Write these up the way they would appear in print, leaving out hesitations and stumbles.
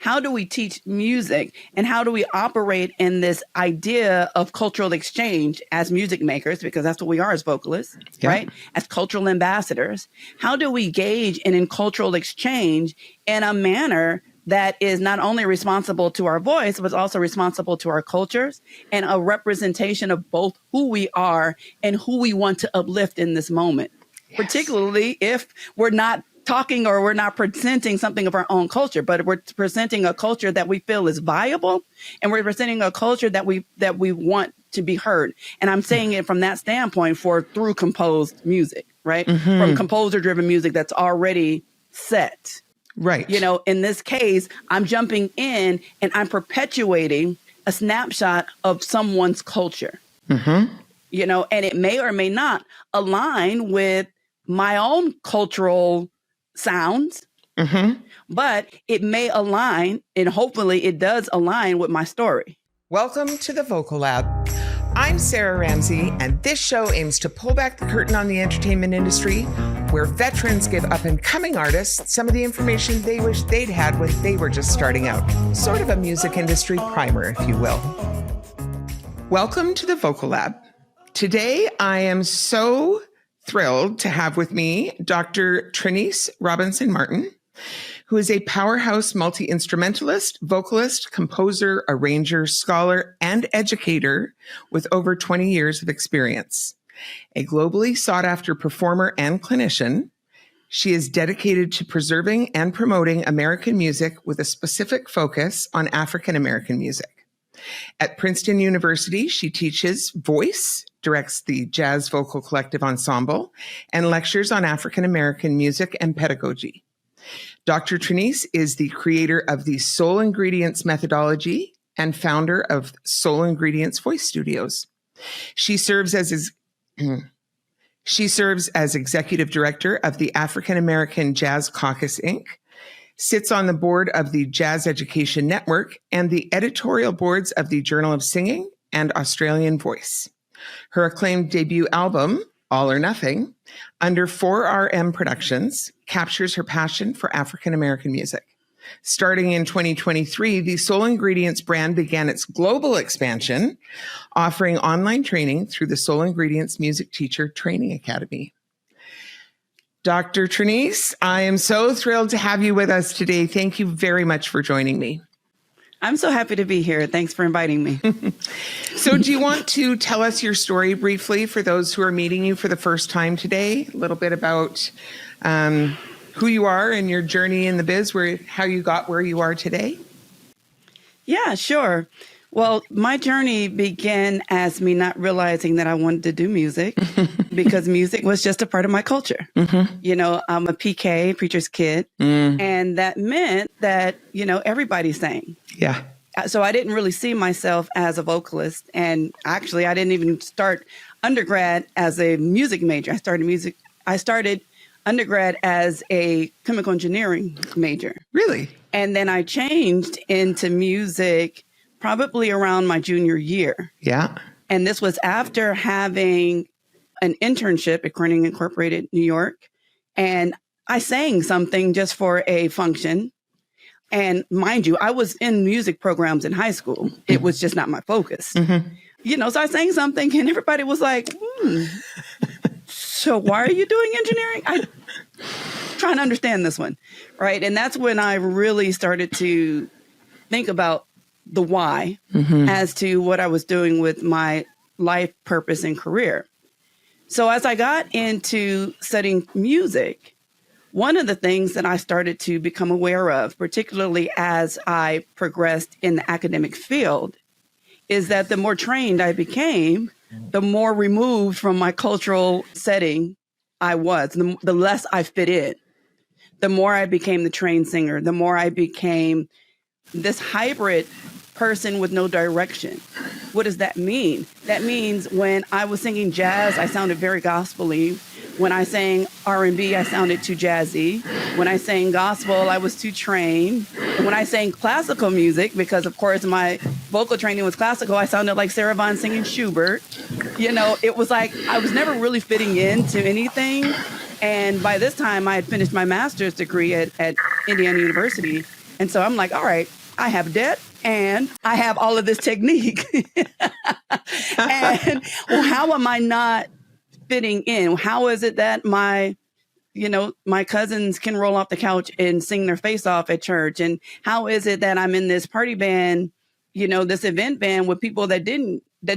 how do we teach music and how do we operate in this idea of cultural exchange as music makers, because that's what we are as vocalists, right? As cultural ambassadors. How do we engage in cultural exchange in a manner that is not only responsible to our voice, but also responsible to our cultures and a representation of both who we are and who we want to uplift in this moment, particularly if we're not talking or we're not presenting something of our own culture, but we're presenting a culture that we feel is viable, and we're presenting a culture that we want to be heard. And I'm saying it from that standpoint through composed music, right? From composer-driven music that's already set. Right. You know, in this case, I'm jumping in and I'm perpetuating a snapshot of someone's culture. You know, and it may or may not align with my own cultural sounds, but it may align, and hopefully it does align with my story. Welcome to the Vocal Lab. I'm Sarah Ramsey, and this show aims to pull back the curtain on the entertainment industry, where veterans give up-and-coming artists some of the information they wish they'd had when they were just starting out. Sort of a music industry primer, if you will. Welcome to the Vocal Lab. Today, I am so thrilled to have with me Dr. Trineice Robinson-Martin, who is a powerhouse multi-instrumentalist, vocalist, composer, arranger, scholar, and educator with over 20 years of experience. A globally sought-after performer and clinician, she is dedicated to preserving and promoting American music with a specific focus on African American music. At Princeton University, she teaches voice, directs the Jazz Vocal Collective Ensemble, and lectures on African American music and pedagogy. Dr. Trineice is the creator of the Soul Ingredients methodology and founder of Soul Ingredients Voice Studios. She serves as executive director of the African American Jazz Caucus, Inc., sits on the board of the Jazz Education Network and the editorial boards of the Journal of Singing and Australian Voice. Her acclaimed debut album, All or Nothing, under 4RM Productions, captures her passion for African American music. Starting in 2023, the Soul Ingredients brand began its global expansion, offering online training through the Soul Ingredients Music Teacher Training Academy. Dr. Trineice, I am so thrilled to have you with us today. Thank you very much for joining me. I'm so happy to be here. Thanks for inviting me. So do you want to tell us your story briefly for those who are meeting you for the first time today? A little bit about who you are and your journey in the biz, how you got where you are today? Yeah, sure. Well, my journey began as me not realizing that I wanted to do music because music was just a part of my culture. You know, I'm a PK, preacher's kid, and that meant that, you know, everybody sang. Yeah. So I didn't really see myself as a vocalist. And actually, I didn't even start undergrad as a music major. I started undergrad as a chemical engineering major. Really? And then I changed into music probably around my junior year. Yeah. And this was after having an internship at Corning Incorporated, New York. And I sang something just for a function. And mind you, I was in music programs in high school. It was just not my focus. You know, so I sang something and everybody was like, so why are you doing engineering? I'm trying to understand this one, right? And that's when I really started to think about the why as to what I was doing with my life purpose and career. So as I got into studying music, one of the things that I started to become aware of, particularly as I progressed in the academic field, is that the more trained I became, the more removed from my cultural setting I was, the less I fit in. The more I became the trained singer, the more I became this hybrid person with no direction. What does that mean? That means when I was singing jazz, I sounded very gospel-y. When I sang R&B, I sounded too jazzy. When I sang gospel, I was too trained. And when I sang classical music, because of course my vocal training was classical, I sounded like Sarah Vaughan singing Schubert. You know, it was like I was never really fitting into anything. And by this time, I had finished my master's degree at Indiana University. And so I'm like, all right, I have debt and I have all of this technique. And well, how am I not fitting in? How is it that my cousins can roll off the couch and sing their face off at church? And how is it that I'm in this party band, this event band with people that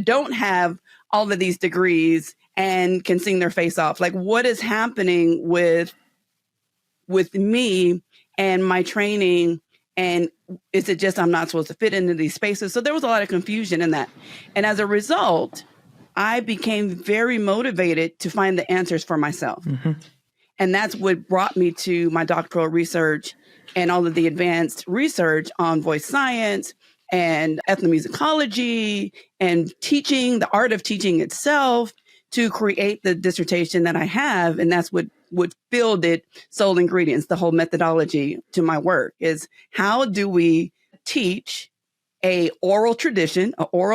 don't have all of these degrees and can sing their face off? Like, what is happening with me and my training? And is it just I'm not supposed to fit into these spaces? So there was a lot of confusion in that. And as a result, I became very motivated to find the answers for myself. Mm-hmm. And that's what brought me to my doctoral research and all of the advanced research on voice science and ethnomusicology and teaching, the art of teaching itself, to create the dissertation that I have. And that's what filled it, Soul Ingredients, the whole methodology to my work is how do we teach a oral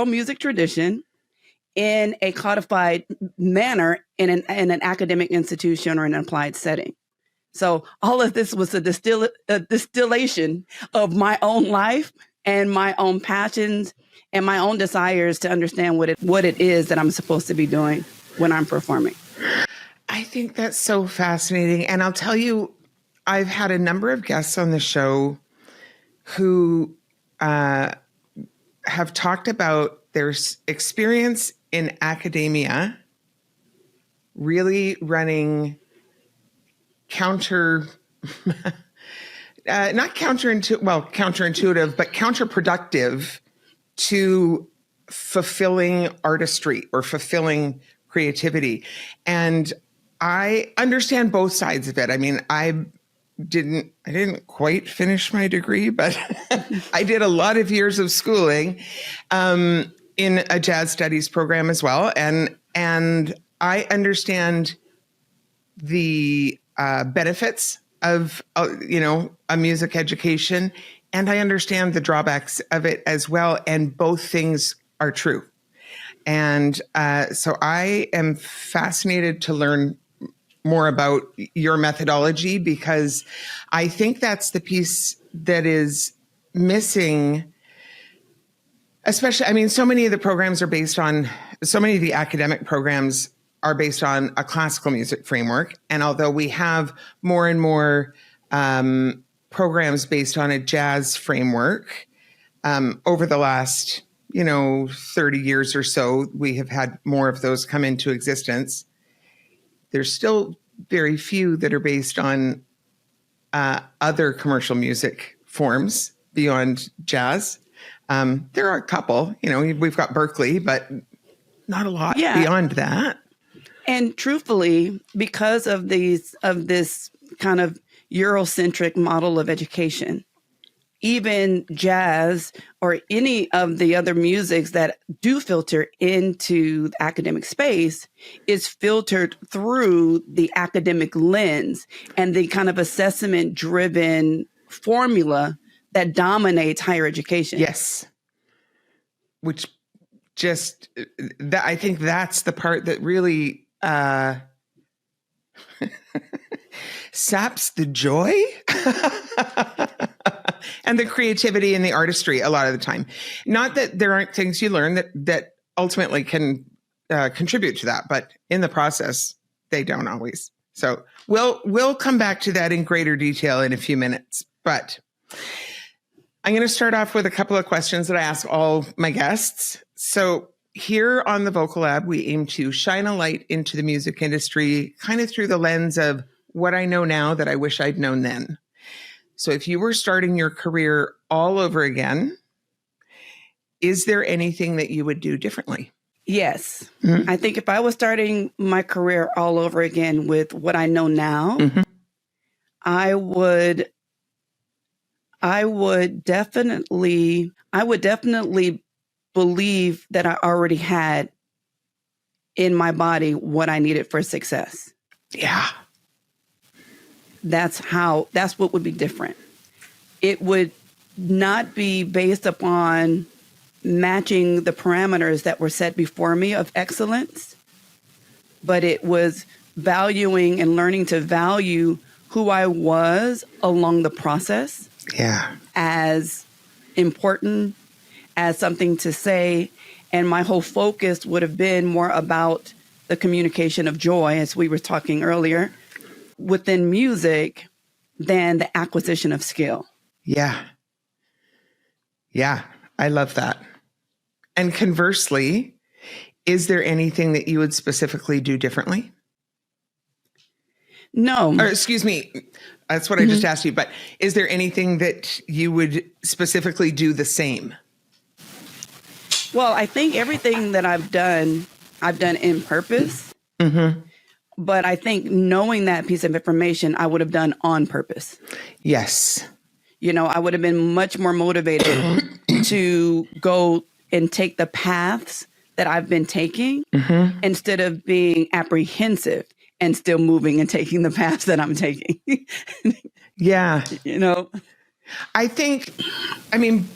music tradition in a codified manner in an academic institution or an applied setting. So all of this was a distillation of my own life and my own passions and my own desires to understand what it is that I'm supposed to be doing when I'm performing. I think that's so fascinating. And I'll tell you, I've had a number of guests on the show who have talked about their experience in academia really running counterintuitive, but counterproductive to fulfilling artistry or fulfilling creativity. And I understand both sides of it. I mean, I didn't quite finish my degree, but I did a lot of years of schooling in a jazz studies program as well. And I understand the benefits of, a music education, and I understand the drawbacks of it as well. And both things are true. And so I am fascinated to learn more about your methodology, because I think that's the piece that is missing. Especially, so many of the academic programs are based on a classical music framework. And although we have more and more programs based on a jazz framework, over the last, 30 years or so, we have had more of those come into existence. There's still very few that are based on other commercial music forms beyond jazz. There are a couple, we've got Berkeley, but not a lot beyond that. And truthfully, because of this kind of Eurocentric model of education, even jazz or any of the other musics that do filter into the academic space is filtered through the academic lens and the kind of assessment-driven formula that dominates higher education. Yes. Which just, I think that's the part that really saps the joy and the creativity and the artistry a lot of the time. Not that there aren't things you learn that ultimately can contribute to that, but in the process, they don't always. So we'll come back to that in greater detail in a few minutes. But I'm going to start off with a couple of questions that I ask all my guests. So here on the Vocal Lab, we aim to shine a light into the music industry kind of through the lens of what I know now that I wish I'd known then. So if you were starting your career all over again, is there anything that you would do differently? Yes. Mm-hmm. I think if I was starting my career all over again with what I know now, mm-hmm. I would definitely believe that I already had in my body what I needed for success. Yeah. That's what would be different. It would not be based upon matching the parameters that were set before me of excellence, but it was valuing and learning to value who I was along the process. Yeah. as important, as something to say. And my whole focus would have been more about the communication of joy, as we were talking earlier, within music than the acquisition of skill. Yeah. Yeah, I love that. And conversely, is there anything that you would specifically do differently? No. Or excuse me, that's what I just asked you, but is there anything that you would specifically do the same? Well, I think everything that I've done in purpose. Mm-hmm. But I think knowing that piece of information, I would have done on purpose. Yes. You know, I would have been much more motivated to go and take the paths that I've been taking instead of being apprehensive and still moving and taking the paths that I'm taking. Yeah. You know, I mean,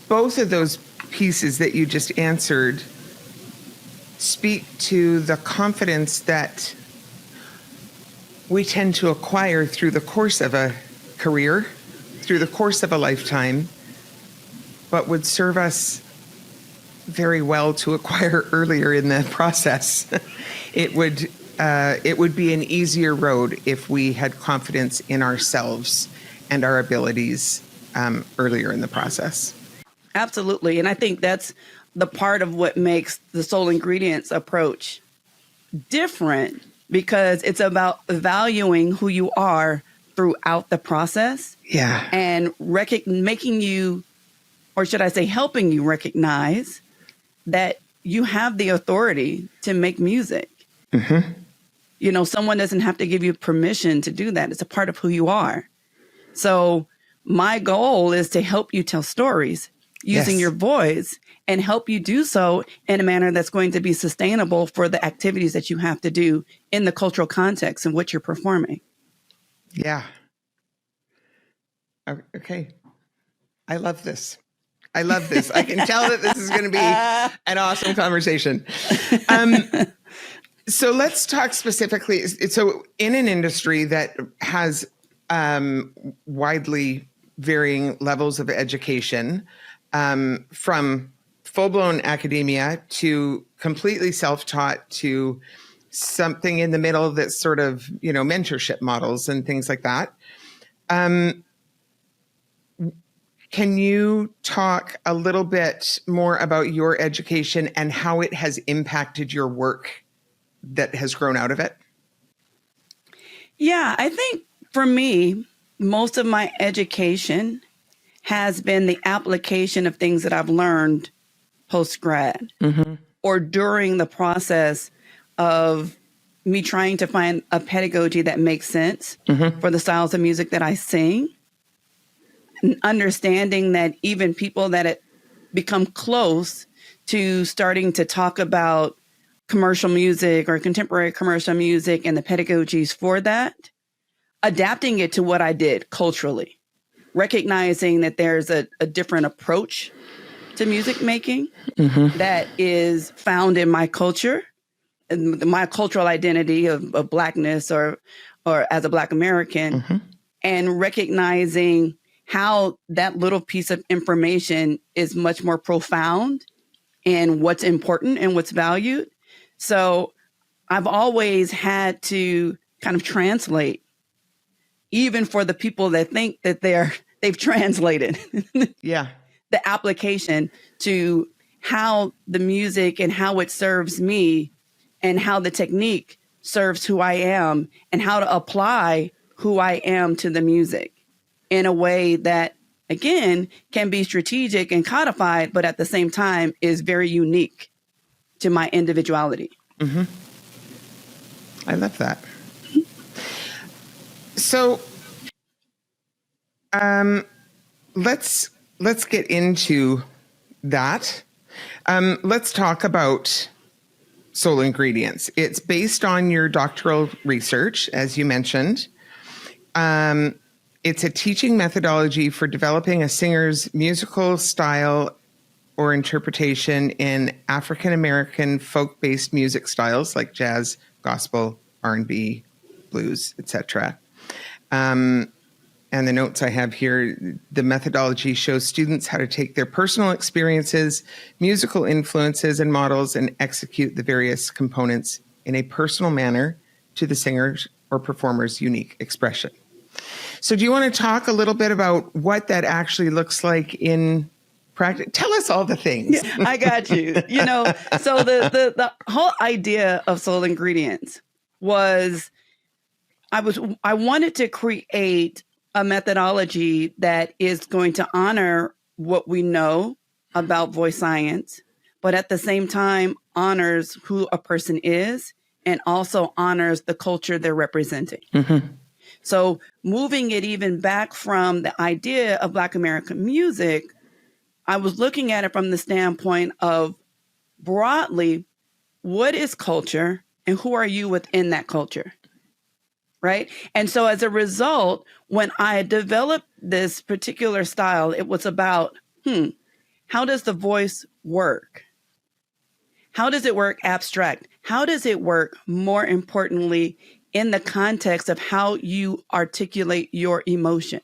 both of those pieces that you just answered speak to the confidence that we tend to acquire through the course of a career, through the course of a lifetime, but would serve us very well to acquire earlier in the process. It would be an easier road if we had confidence in ourselves and our abilities earlier in the process. Absolutely. And I think that's the part of what makes the Soul Ingredients approach different, because it's about valuing who you are throughout the process. Yeah. And making you, or should I say, helping you recognize that you have the authority to make music. Mm-hmm. You know, someone doesn't have to give you permission to do that. It's a part of who you are. So my goal is to help you tell stories using your voice and help you do so in a manner that's going to be sustainable for the activities that you have to do in the cultural context in which you're performing. Yeah. Okay. I love this. I can tell that this is going to be an awesome conversation. So let's talk specifically. So in an industry that has widely varying levels of education, from full-blown academia to completely self-taught to something in the middle that's sort of, mentorship models and things like that. Can you talk a little bit more about your education and how it has impacted your work that has grown out of it? Yeah, I think for me, most of my education has been the application of things that I've learned post-grad or during the process of me trying to find a pedagogy that makes sense for the styles of music that I sing. Understanding that even people that become close to starting to talk about commercial music or contemporary commercial music and the pedagogies for that, adapting it to what I did culturally, recognizing that there's a different approach to music making that is found in my culture and my cultural identity of Blackness or as a Black American, and recognizing how that little piece of information is much more profound in what's important and what's valued. So I've always had to kind of translate, even for the people that think that they've translated the application to how the music and how it serves me and how the technique serves who I am and how to apply who I am to the music in a way that, again, can be strategic and codified, but at the same time is very unique to my individuality. I love that. So let's get into that. Let's talk about Soul Ingredients. It's based on your doctoral research, as you mentioned. It's a teaching methodology for developing a singer's musical style or interpretation in African American folk-based music styles like jazz, gospel, R&B, blues, etc. And and the notes I have here, the methodology shows students how to take their personal experiences, musical influences, and models and execute the various components in a personal manner to the singer's or performer's unique expression. So do you want to talk a little bit about what that actually looks like in practice? Tell us all the things. Yeah, I got you. So the whole idea of Soul Ingredients was I wanted to create a methodology that is going to honor what we know about voice science, but at the same time honors who a person is and also honors the culture they're representing. Mm-hmm. So moving it even back from the idea of Black American music, I was looking at it from the standpoint of broadly, what is culture and who are you within that culture? Right. And so as a result, when I developed this particular style, it was about, how does the voice work? How does it work abstract? How does it work, more importantly, in the context of how you articulate your emotion?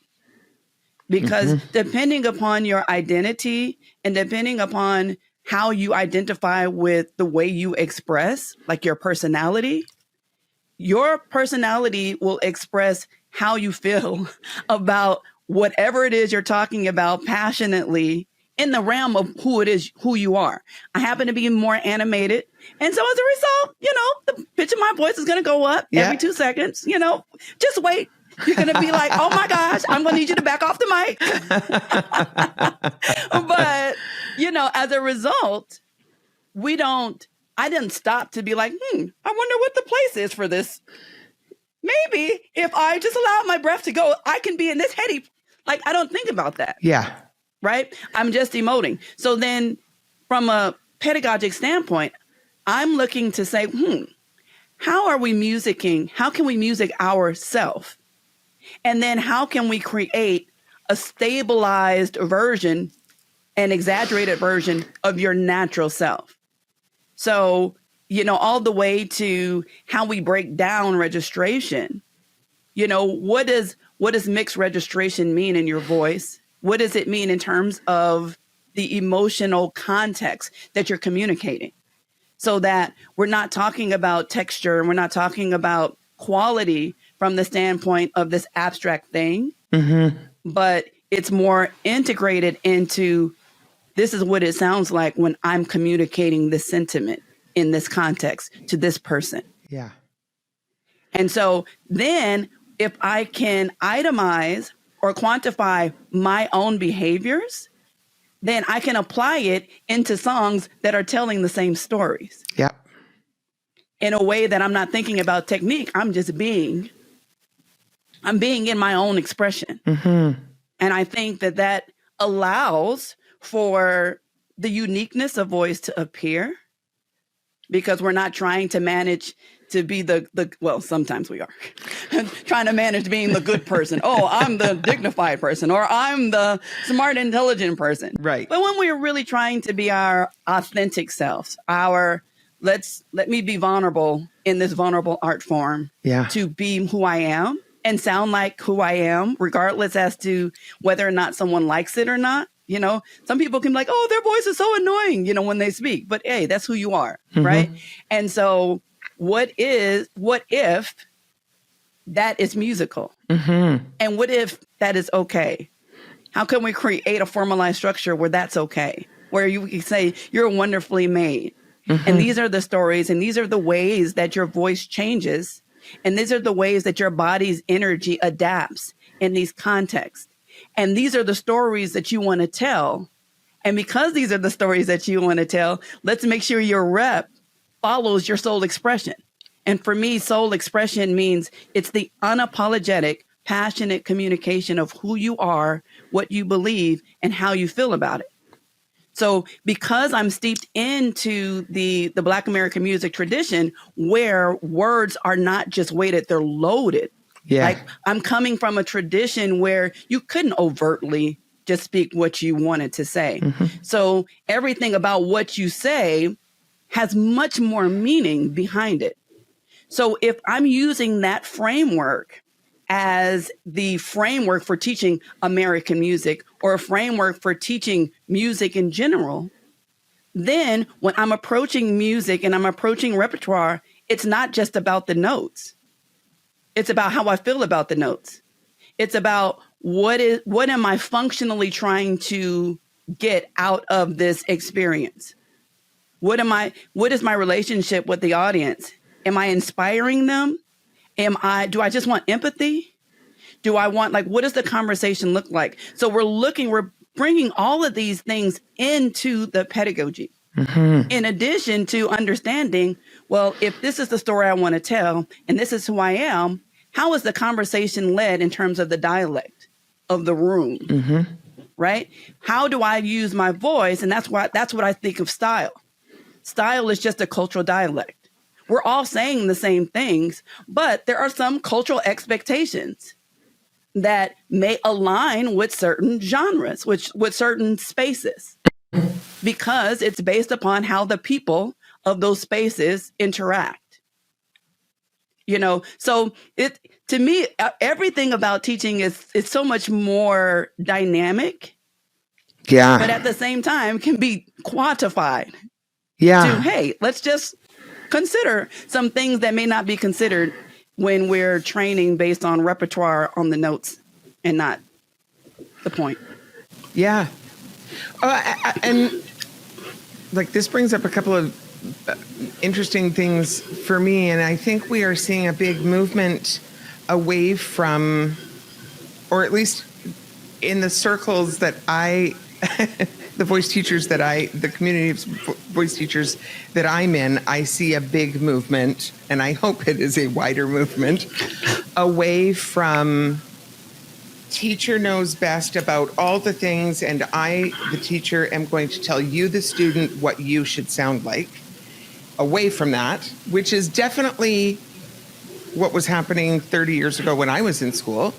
Because depending upon your identity and depending upon how you identify with the way you express, like your personality will express how you feel about whatever it is you're talking about passionately in the realm of who you are. I happen to be more animated. And so as a result, the pitch of my voice is going to go up every 2 seconds. Just wait. You're going to be like, oh my gosh, I'm going to need you to back off the mic. But, as a result, I didn't stop to be like, I wonder what the place is for this. Maybe if I just allow my breath to go, I can be in this heady. Like, I don't think about that. Yeah. Right? I'm just emoting. So then from a pedagogic standpoint, I'm looking to say, how are we musicking? How can we music ourselves? And then how can we create a stabilized version, an exaggerated version of your natural self? So, all the way to how we break down registration. What does mixed registration mean in your voice? What does it mean in terms of the emotional context that you're communicating? So that we're not talking about texture and we're not talking about quality from the standpoint of this abstract thing, but it's more integrated into this is what it sounds like when I'm communicating this sentiment in this context to this person. Yeah. And so then if I can itemize or quantify my own behaviors, then I can apply it into songs that are telling the same stories. Yeah. In a way that I'm not thinking about technique. I'm just being. I'm being in my own expression. And I think that allows for the uniqueness of voice to appear because we're not trying to manage to be well, sometimes we are trying to manage being the good person. Oh, I'm the dignified person, or I'm the smart, intelligent person. Right. But when we're really trying to be our authentic selves, let me be vulnerable in this vulnerable art form to be who I am and sound like who I am, regardless as to whether or not someone likes it or not. Some people can be like, oh, their voice is so annoying, when they speak. But hey, that's who you are, right? And so what if that is musical? And what if that is okay? How can we create a formalized structure where that's okay? Where you can say, you're wonderfully made. And these are the stories, and these are the ways that your voice changes. And these are the ways that your body's energy adapts in these contexts. And these are the stories that you want to tell. And because these are the stories that you want to tell, let's make sure your rep follows your soul expression. And for me, soul expression means it's the unapologetic, passionate communication of who you are, what you believe, and how you feel about it. So because I'm steeped into the Black American music tradition where words are not just weighted, they're loaded. Yeah. Like I'm coming from a tradition where you couldn't overtly just speak what you wanted to say. So everything about what you say has much more meaning behind it. So if I'm using that framework as the framework for teaching American music or a framework for teaching music in general, then when I'm approaching music and I'm approaching repertoire, it's not just about the notes. It's about how I feel about the notes. It's about what am I functionally trying to get out of this experience? What is my relationship with the audience? Am I inspiring them? Do I just want empathy? Do I want, what does the conversation look like? So we're bringing all of these things into the pedagogy. Mm-hmm. In addition to understanding, well, if this is the story I want to tell, and this is who I am, how is the conversation led in terms of the dialect of the room? Mm-hmm. Right? How do I use my voice? And that's what I think of style. Style is just a cultural dialect. We're all saying the same things, but there are some cultural expectations that may align with certain genres, with certain spaces, because it's based upon how the people of those spaces interact. So to me, everything about teaching is so much more dynamic. Yeah. But at the same time can be quantified. Yeah. To, hey, let's just consider some things that may not be considered when we're training based on repertoire on the notes and not the point. Yeah. And this brings up a couple of interesting things for me. And I think we are seeing a big movement away from, or at least in the circles that the community of voice teachers that I'm in, I see a big movement, and I hope it is a wider movement, away from teacher knows best about all the things, and I, the teacher, am going to tell you, the student, what you should sound like. Away from that, which is definitely what was happening 30 years ago when I was in school.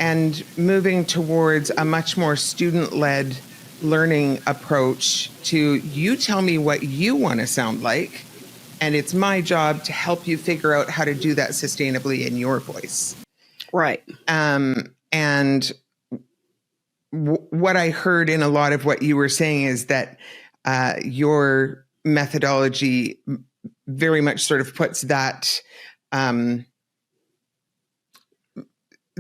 And moving towards a much more student-led learning approach to, you tell me what you want to sound like, and it's my job to help you figure out how to do that sustainably in your voice. Right. And what I heard in a lot of what you were saying is that your methodology very much sort of puts that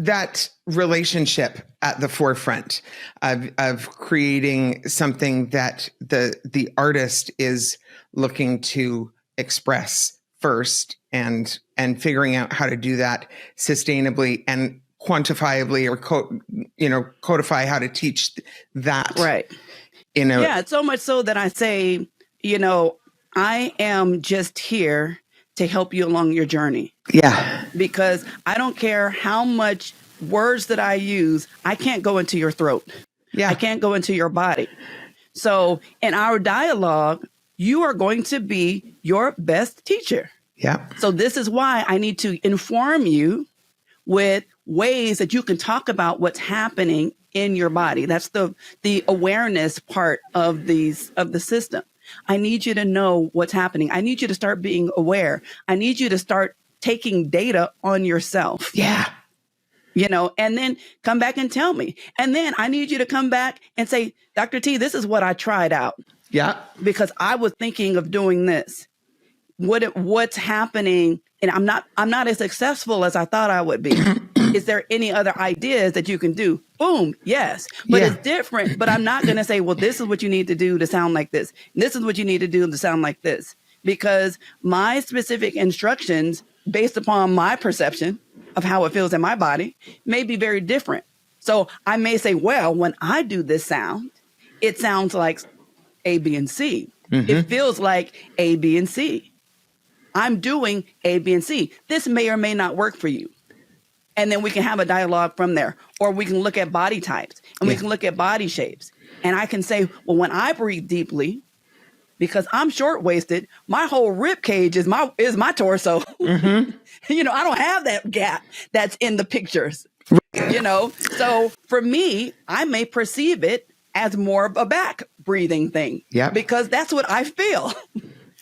that relationship at the forefront of creating something that the artist is looking to express first, and figuring out how to do that sustainably and quantifiably, or codify how to teach that. Right. Yeah, it's so much so that I say, I am just here to help you along your journey. Yeah. Because I don't care how much words that I use, I can't go into your throat. Yeah. I can't go into your body. So in our dialogue, you are going to be your best teacher. Yeah. So this is why I need to inform you with ways that you can talk about what's happening in your body. That's the awareness part of the system. I need you to know what's happening. I need you to start being aware. I need you to start taking data on yourself. Yeah. And then come back and tell me. And then I need you to come back and say, Dr. T, this is what I tried out. Yeah. Because I was thinking of doing this. What's happening? And I'm not as successful as I thought I would be. Is there any other ideas that you can do? Boom. Yes. But It's different. But I'm not going to say, well, this is what you need to do to sound like this. This is what you need to do to sound like this. Because my specific instructions, based upon my perception of how it feels in my body, may be very different. So I may say, well, when I do this sound, it sounds like A, B, and C. Mm-hmm. It feels like A, B, and C. I'm doing A, B, and C. This may or may not work for you. And then we can have a dialogue from there. Or we can look at body types and we can look at body shapes. And I can say, well, when I breathe deeply, because I'm short-waisted, my whole rib cage is my torso. Mm-hmm. I don't have that gap that's in the pictures. So for me, I may perceive it as more of a back breathing thing. Yeah. Because that's what I feel.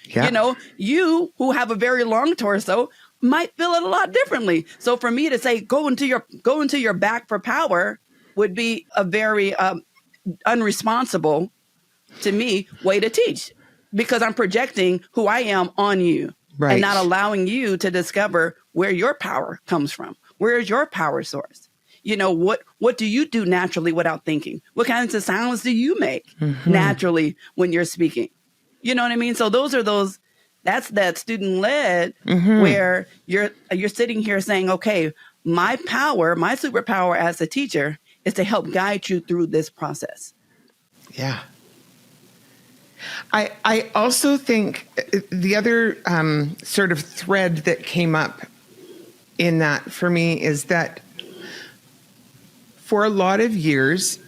Yeah. You who have a very long torso might feel it a lot differently. So for me to say, go into your back for power would be a very unresponsible, to me, way to teach, because I'm projecting who I am on you, right, and not allowing you to discover where your power comes from. Where is your power source? What do you do naturally without thinking? What kinds of sounds do you make naturally when you're speaking? You know what I mean? So that's that student led, where you're sitting here saying, okay, my superpower as a teacher is to help guide you through this process. Yeah. I also think the other sort of thread that came up in that for me is that for a lot of years,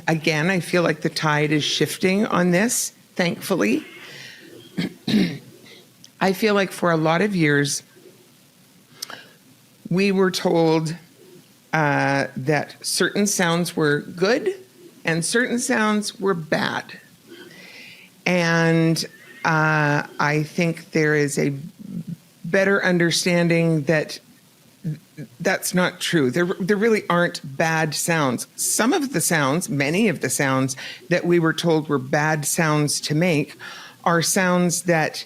again, I feel like the tide is shifting on this, thankfully. I feel like for a lot of years, we were told that certain sounds were good and certain sounds were bad. And I think there is a better understanding that that's not true. There really aren't bad sounds. Some of the sounds, many of the sounds that we were told were bad sounds to make are sounds that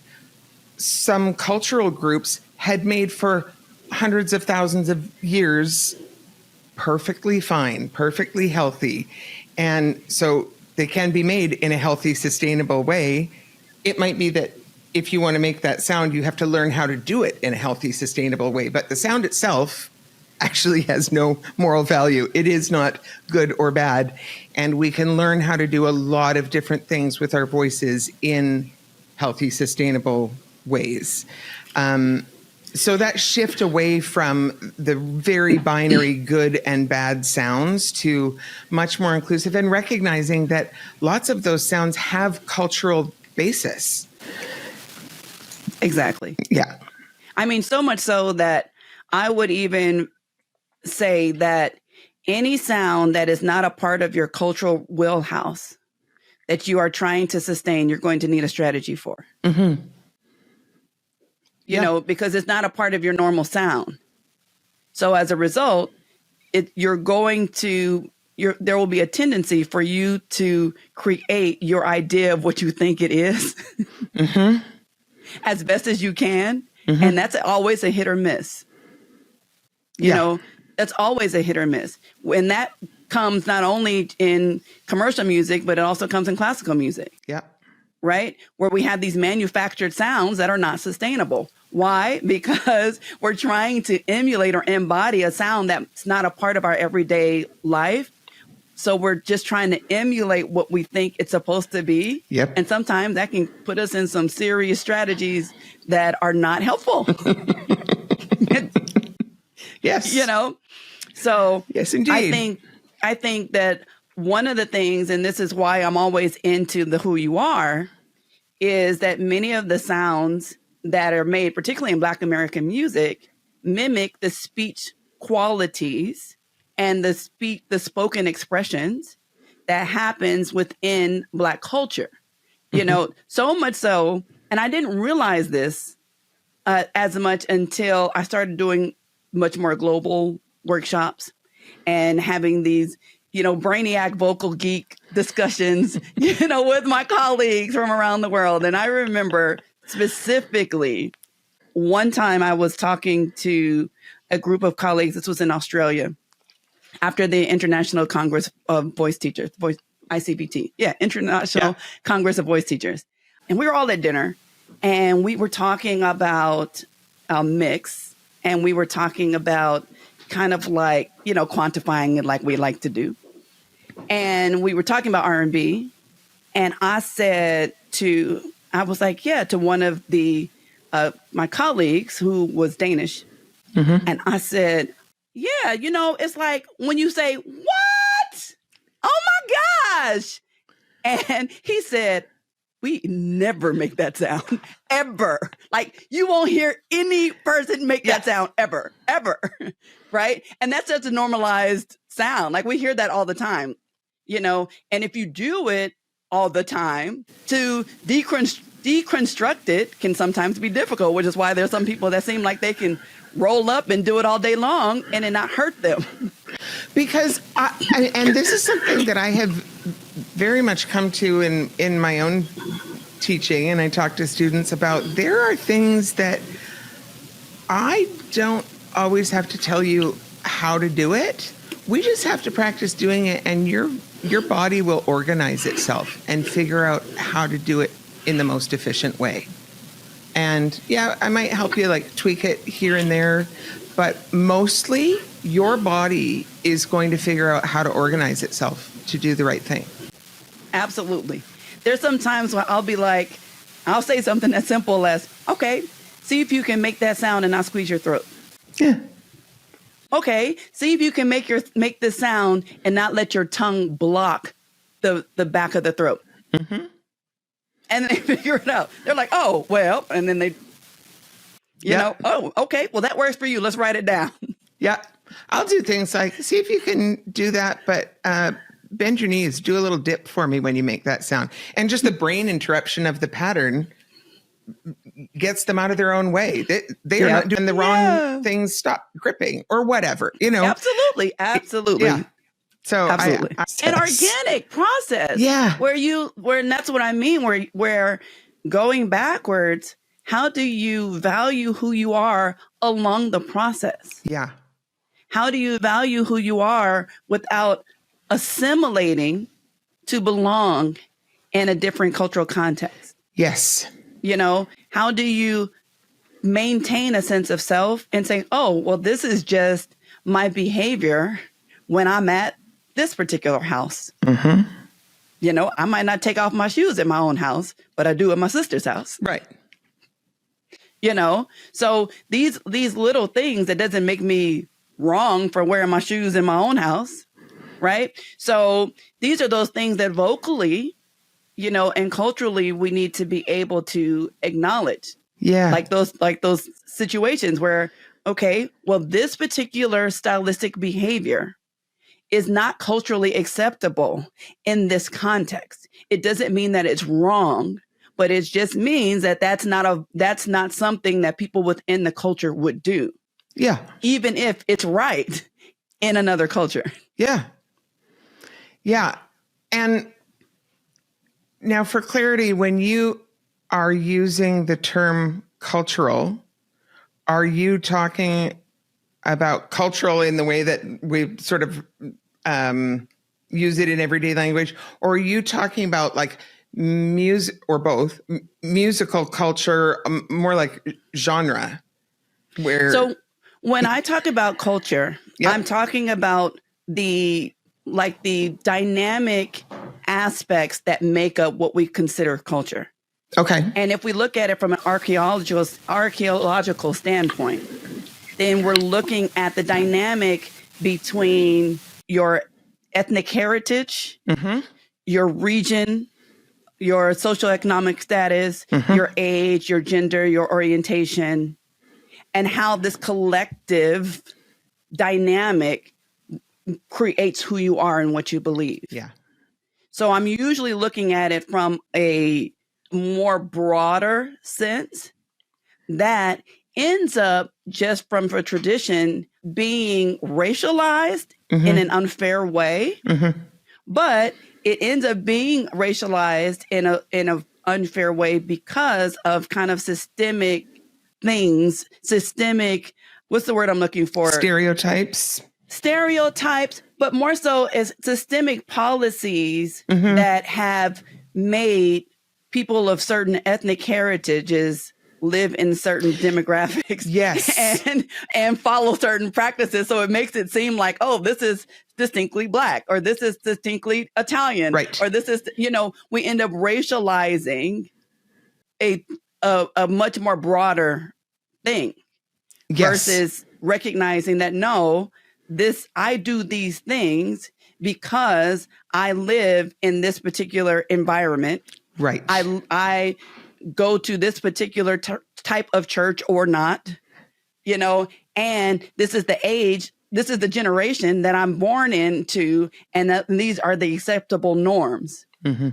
some cultural groups had made for hundreds of thousands of years perfectly fine, perfectly healthy. And so they can be made in a healthy, sustainable way. It might be that if you want to make that sound, you have to learn how to do it in a healthy, sustainable way. But the sound itself actually has no moral value. It is not good or bad. And we can learn how to do a lot of different things with our voices in healthy, sustainable ways. So that shift away from the very binary good and bad sounds to much more inclusive, and recognizing that lots of those sounds have cultural basis. Exactly. Yeah. I mean, so much so that I would even say that any sound that is not a part of your cultural wheelhouse that you are trying to sustain, you're going to need a strategy for. Because it's not a part of your normal sound. So as a result, there will be a tendency for you to create your idea of what you think it is as best as you can. And that's always a hit or miss. That's always a hit or miss. And that comes not only in commercial music, but it also comes in classical music. Yeah. Right? Where we have these manufactured sounds that are not sustainable. Why? Because we're trying to emulate or embody a sound that's not a part of our everyday life. So we're just trying to emulate what we think it's supposed to be. Yep. And sometimes that can put us in some serious strategies that are not helpful. Yes. So yes, indeed. I think that one of the things, and this is why I'm always into the who you are, is that many of the sounds that are made, particularly in Black American music, mimic the speech qualities and the spoken expressions that happens within Black culture. So much so, and I didn't realize this as much until I started doing much more global workshops and having these brainiac vocal geek discussions, with my colleagues from around the world. And I remember specifically one time I was talking to a group of colleagues. This was in Australia after the International Congress of Voice Teachers, ICVT. Yeah, International Congress of Voice Teachers. And we were all at dinner and we were talking about mix, and we were talking about kind of like, quantifying it like we like to do. And we were talking about R&B, and I was like, to one of the my colleagues who was Danish, and I said, it's like when you say, what? Oh my gosh. And he said, we never make that sound, ever. Like, you won't hear any person make that sound ever. Right? And that's such a normalized sound. Like, we hear that all the time, and if you do it all the time to deconstruct it can sometimes be difficult, which is why there's some people that seem like they can roll up and do it all day long and it not hurt them. Because, and this is something that I have very much come to in my own teaching, and I talk to students about, there are things that I don't always have to tell you how to do it. We just have to practice doing it, and your body will organize itself and figure out how to do it in the most efficient way. And yeah, I might help you like tweak it here and there, but mostly your body is going to figure out how to organize itself to do the right thing. Absolutely. There's some times where I'll say something as simple as, okay, see if you can make that sound and not squeeze your throat. Yeah. Okay, see if you can make this sound and not let your tongue block the back of the throat. Mm-hmm. And they figure it out. They're like, oh, well, and then they, you know, oh, okay, well, that works for you. Let's write it down. Yeah. I'll do things like, see if you can do that, but bend your knees, do a little dip for me when you make that sound. And just the brain interruption of the pattern gets them out of their own way. They are not doing the wrong things, stop gripping or whatever, you know. Absolutely. Yeah. So absolutely. An organic process. Yeah. Where and that's what I mean, where going backwards, how do you value who you are along the process? Yeah. How do you value who you are without assimilating to belong in a different cultural context? Yes. You know, how do you maintain a sense of self and say, oh, well, this is just my behavior when I'm at this particular house. Mm-hmm. You know, I might not take off my shoes at my own house, but I do at my sister's house. Right. You know, so these little things, that doesn't make me wrong for wearing my shoes in my own house. Right. So these are those things that vocally, you know, and culturally, we need to be able to acknowledge. Yeah. Like those situations where, okay, well, this particular stylistic behavior is not culturally acceptable in this context. It doesn't mean that it's wrong, but it just means that that's not something that people within the culture would do. Yeah. Even if it's right in another culture. Yeah. Yeah. And now for clarity, when you are using the term cultural, are you talking about cultural in the way that we sort of use it in everyday language? Or are you talking about like music, or both, musical culture, more like genre? So when I talk about culture, I'm talking about the dynamic aspects that make up what we consider culture. Okay. And if we look at it from an archaeological standpoint, then we're looking at the dynamic between your ethnic heritage, mm-hmm. your region, your socioeconomic status, mm-hmm. your age, your gender, your orientation, and how this collective dynamic creates who you are and what you believe. Yeah. So I'm usually looking at it from a more broader sense that ends up just from a tradition being racialized mm-hmm. in an unfair way, mm-hmm. but it ends up being racialized in a unfair way because of kind of systemic things, what's the word I'm looking for? Stereotypes, but more so as systemic policies mm-hmm. that have made people of certain ethnic heritages live in certain demographics, yes, and follow certain practices. So it makes it seem like, oh, this is distinctly Black, or this is distinctly Italian, right? Or this is, we end up racializing a much more broader thing, yes, versus recognizing that no, I do these things because I live in this particular environment. Right. I go to this particular type of church or not, and this is the age, this is the generation that I'm born into, and these are the acceptable norms. Mm-hmm.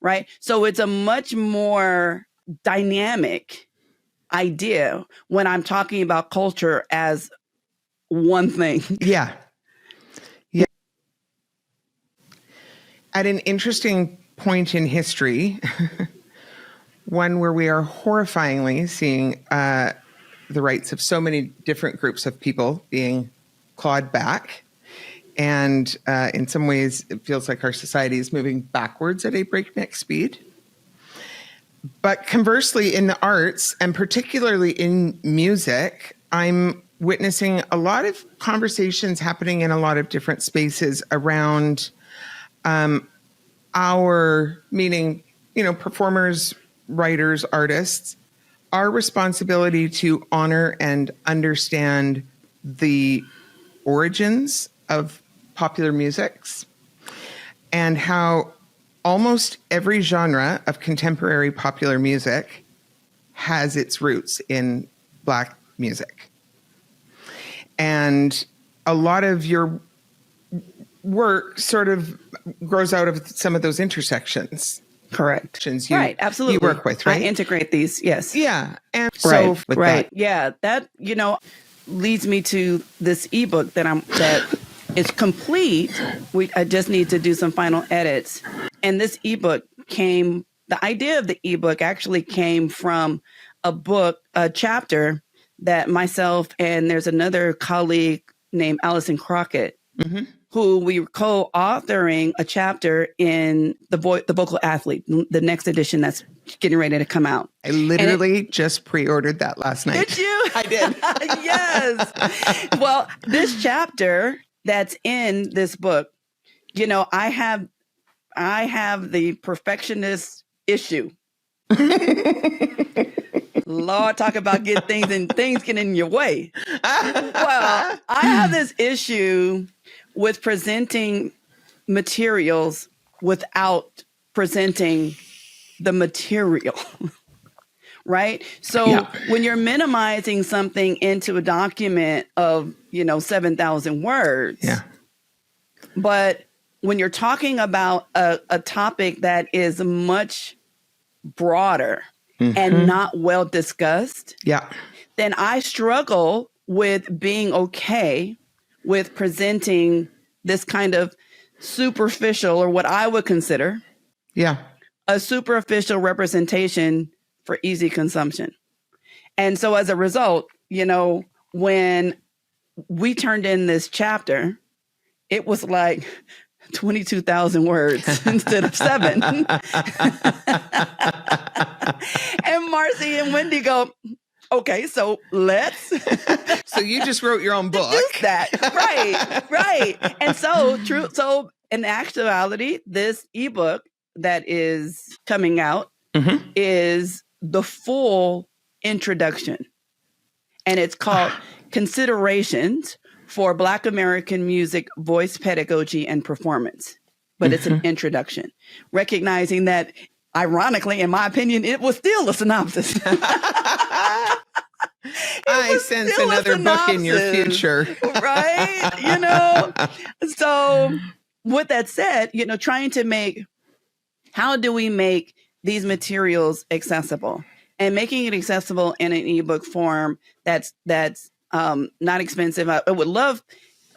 Right. So it's a much more dynamic idea when I'm talking about culture as one thing. Yeah. Yeah. At an interesting point in history, one where we are horrifyingly seeing the rights of so many different groups of people being clawed back. And in some ways, it feels like our society is moving backwards at a breakneck speed. But conversely, in the arts, and particularly in music, I'm witnessing a lot of conversations happening in a lot of different spaces around our, meaning, performers, writers, artists, our responsibility to honor and understand the origins of popular musics and how almost every genre of contemporary popular music has its roots in Black music. And a lot of your work sort of grows out of some of those intersections. Correct. Right, absolutely. You work with, right? I integrate these, yes. Yeah. And so with that. Yeah, that, leads me to this ebook that is complete. I just need to do some final edits. And this ebook the idea of the ebook actually came from a chapter that myself and there's another colleague named Allison Crockett, who we were co-authoring a chapter in the Vocal Athlete, the next edition that's getting ready to come out. I literally just pre-ordered that last night. Did you? I did. Yes. Well, this chapter that's in this book, I have the perfectionist issue. Lord, talk about things getting in your way. Well, I have this issue with presenting materials without presenting the material. Right? So when you're minimizing something into a document of, 7,000 words, but when you're talking about a topic that is much broader and not well discussed, then I struggle with being okay with presenting this kind of superficial, or what I would consider a superficial representation for easy consumption. And so as a result, when we turned in this chapter, it was like 22,000 words instead of 7. And Marcy and Wendy go, okay, so let's. So you just wrote your own book. That. Right. And so in actuality, this ebook that is coming out is the full introduction. And it's called Considerations for Black American Music, Voice Pedagogy, and Performance. But it's an introduction, recognizing that, ironically, in my opinion, it was still a synopsis. I sense another book in your future. Right? So with that said, trying to how do we make these materials accessible, and making it accessible in an ebook form that's not expensive. I would love,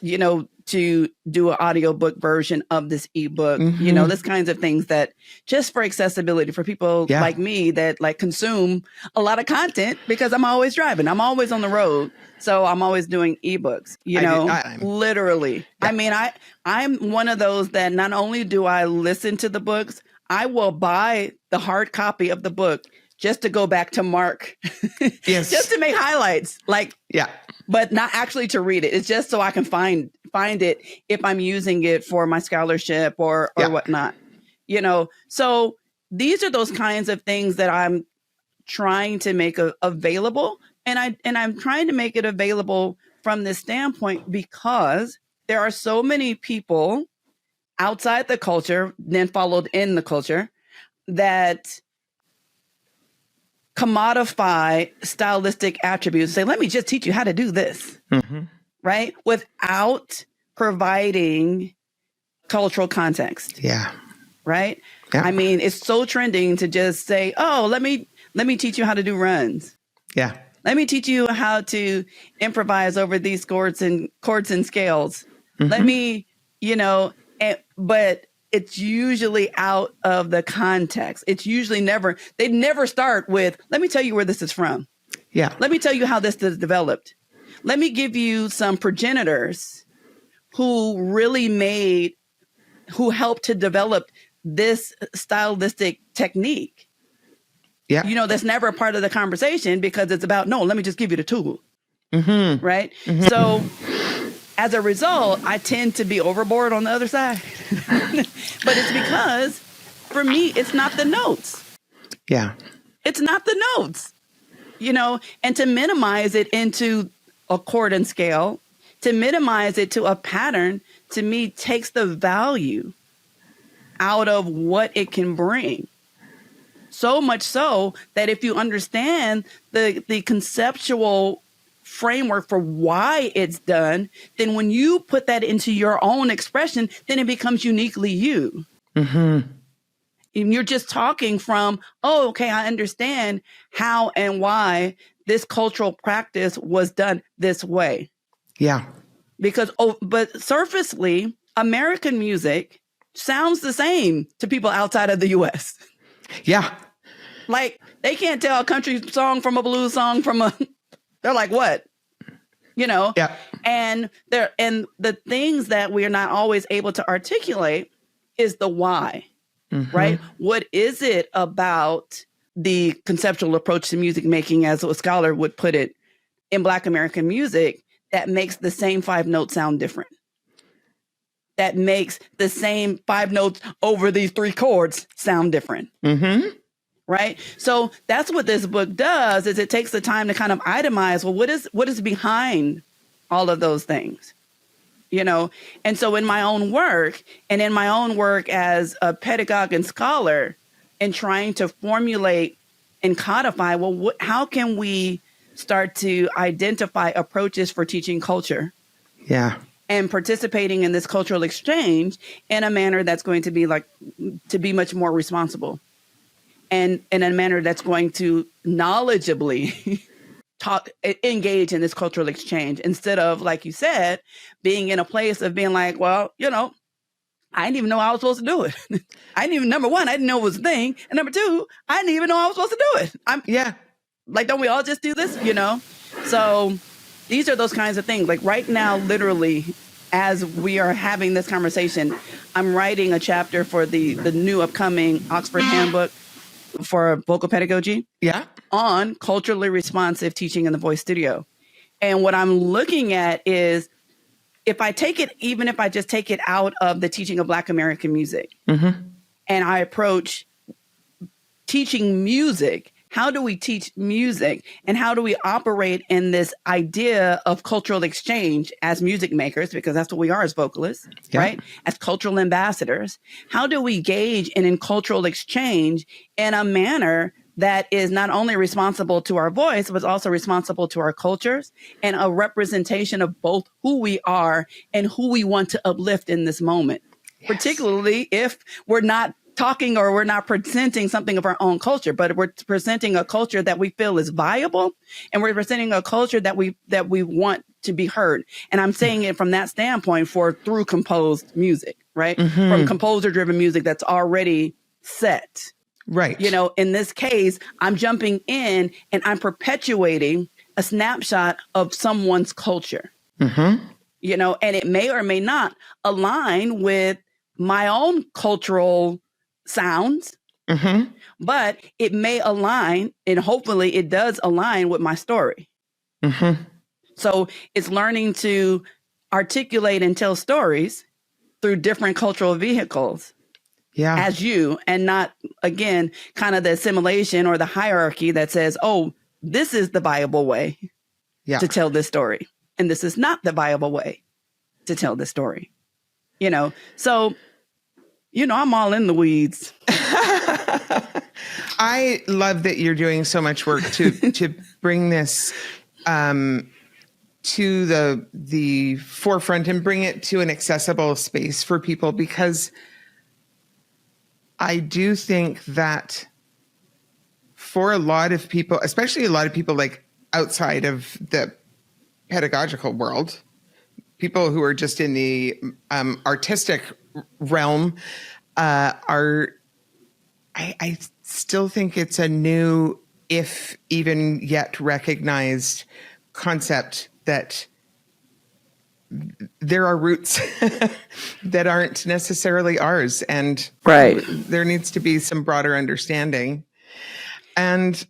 to do an audiobook version of this ebook, this kinds of things that just for accessibility for people like me that consume a lot of content, because I'm always driving. I'm always on the road. So I'm always doing ebooks, literally. Yeah. I'm one of those that not only do I listen to the books, I will buy the hard copy of the book just to go back to mark, just to make highlights, but not actually to read it. It's just so I can find it if I'm using it for my scholarship or whatnot, So these are those kinds of things that I'm trying to make available, and I'm trying to make it available from this standpoint because there are so many people outside the culture, then followed in the culture, that commodify stylistic attributes. Say, let me just teach you how to do this, right? Without providing cultural context. Yeah. Right? Yeah. It's so trending to just say, oh, let me Let me teach you how to do runs. Yeah. Let me teach you how to improvise over these chords and scales. Let me, but it's usually out of the context. It's usually they never start with, let me tell you where this is from. Yeah. Let me tell you how this is developed. Let me give you some progenitors who helped to develop this stylistic technique. Yeah. That's never a part of the conversation because it's about, no, let me just give you the tool. Right. So as a result, I tend to be overboard on the other side. But it's because for me, it's not the notes. Yeah. It's not the notes, and to minimize it into a chord and scale, to minimize it to a pattern, to me, takes the value out of what it can bring. So much so that if you understand the conceptual framework for why it's done, then when you put that into your own expression, then it becomes uniquely you. And you're just talking from, oh, okay, I understand how and why this cultural practice was done this way. Yeah. But surfacely, American music sounds the same to people outside of the U.S. Yeah. Like, they can't tell a country song from a blues song they're like, what? Yeah. And the things that we are not always able to articulate is the why, right? What is it about the conceptual approach to music making, as a scholar would put it, in Black American music that makes the same 5 notes sound different? That makes the same 5 notes over these 3 chords sound different. Right. So that's what this book does, is it takes the time to kind of itemize, well, what is behind all of those things, And so in my own work as a pedagogue and scholar, and trying to formulate and codify, well, how can we start to identify approaches for teaching culture? Yeah. And participating in this cultural exchange in a manner that's going to be much more responsible. And in a manner that's going to knowledgeably engage in this cultural exchange, instead of, like you said, being in a place of being like, well, I didn't even know I was supposed to do it. Number one, I didn't know it was a thing. And number two, I didn't even know I was supposed to do it. Like, don't we all just do this, So these are those kinds of things. Like right now, literally, as we are having this conversation, I'm writing a chapter for the new upcoming Oxford Handbook for vocal pedagogy on culturally responsive teaching in the voice studio. And what I'm looking at is, if I just take it out of the teaching of Black American music, and I approach teaching music, how do we teach music, and how do we operate in this idea of cultural exchange as music makers, because that's what we are as vocalists, right? As cultural ambassadors. How do we engage in cultural exchange in a manner that is not only responsible to our voice, but also responsible to our cultures, and a representation of both who we are and who we want to uplift in this moment, particularly if we're not talking or we're not presenting something of our own culture, but we're presenting a culture that we feel is viable, and we're presenting a culture that we want to be heard. And I'm saying it from that standpoint through composed music, right? From composer-driven music that's already set. Right. In this case, I'm jumping in and I'm perpetuating a snapshot of someone's culture, and it may or may not align with my own cultural sounds, but it may align, and hopefully it does align with my story. So it's learning to articulate and tell stories through different cultural vehicles. As you, and not, again, kind of the assimilation or the hierarchy that says, oh, this is the viable way to tell this story, and this is not the viable way to tell this story. So, I'm all in the weeds. I love that you're doing so much work to bring this to the forefront and bring it to an accessible space for people, because I do think that for a lot of people, especially a lot of people like outside of the pedagogical world, people who are just in the artistic realm, I still think it's a new, if even yet recognized concept that there are roots that aren't necessarily ours. And there needs to be some broader understanding. And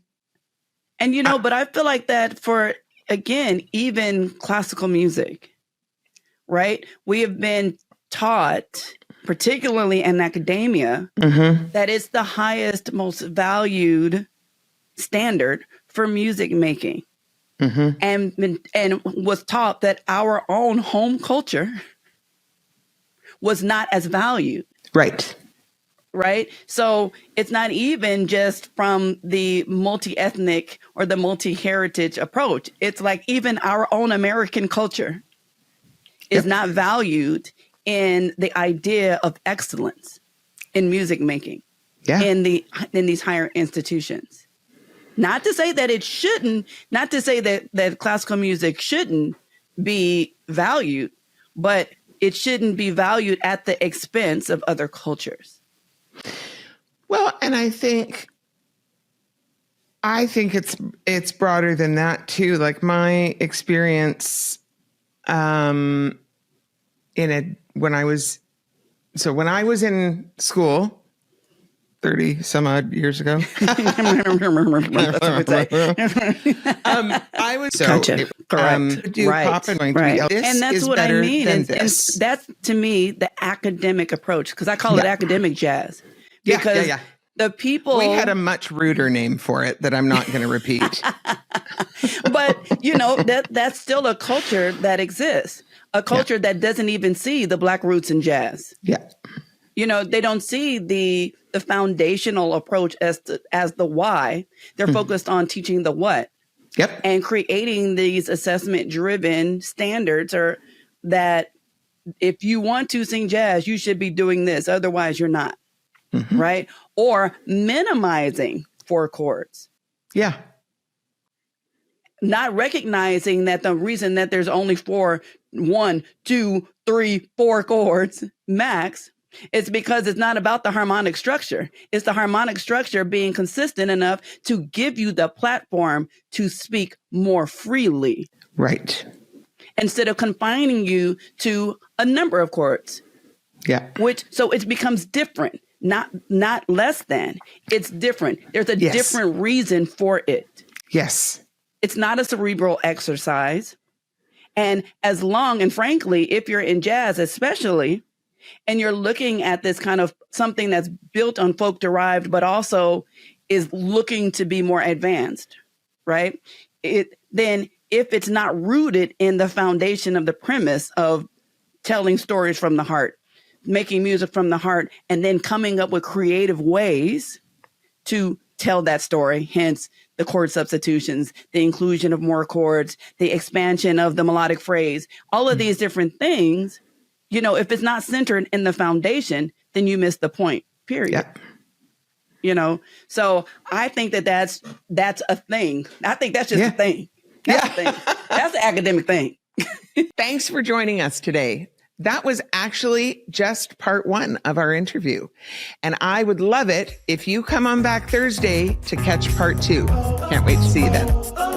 but I feel like that for, again, even classical music, right? We have been taught, particularly in academia, that it's the highest, most valued standard for music making. And was taught that our own home culture was not as valued. Right. So it's not even just from the multi-ethnic or the multi-heritage approach. It's like even our own American culture is not valued in the idea of excellence in music making in these higher institutions. Not to say that it shouldn't, not to say that classical music shouldn't be valued, but it shouldn't be valued at the expense of other cultures. Well, and I think it's broader than that too. Like my experience when I was in school 30 some odd years ago. I was correct. Do pop and and that's what I mean. And that's to me the academic approach, because I call it academic jazz. Because the people, we had a much ruder name for it that I'm not going to repeat. But that's still a culture that exists, a culture that doesn't even see the Black roots in jazz. They don't see the foundational approach as the why. They're focused on teaching the what. And creating these assessment-driven standards, or that if you want to sing jazz, you should be doing this. Otherwise, you're not. Right? Or minimizing 4 chords. Not recognizing that the reason that there's only 1, 2, 3, 4 chords max, it's because it's not about the harmonic structure. It's the harmonic structure being consistent enough to give you the platform to speak more freely. Instead of confining you to a number of chords. So it becomes different, not less than. It's different. There's a different reason for it. It's not a cerebral exercise. And as long, and frankly, if you're in jazz especially, and you're looking at this kind of something that's built on folk derived, but also is looking to be more advanced, right? Then if it's not rooted in the foundation of the premise of telling stories from the heart, making music from the heart, and then coming up with creative ways to tell that story, hence the chord substitutions, the inclusion of more chords, the expansion of the melodic phrase, all of these different things. If it's not centered in the foundation, then you miss the point, period. So I think that's a thing. I think that's just a thing. That's a thing. That's the academic thing. Thanks for joining us today. That was actually just part 1 of our interview. And I would love it if you come on back Thursday to catch part 2. Can't wait to see you then.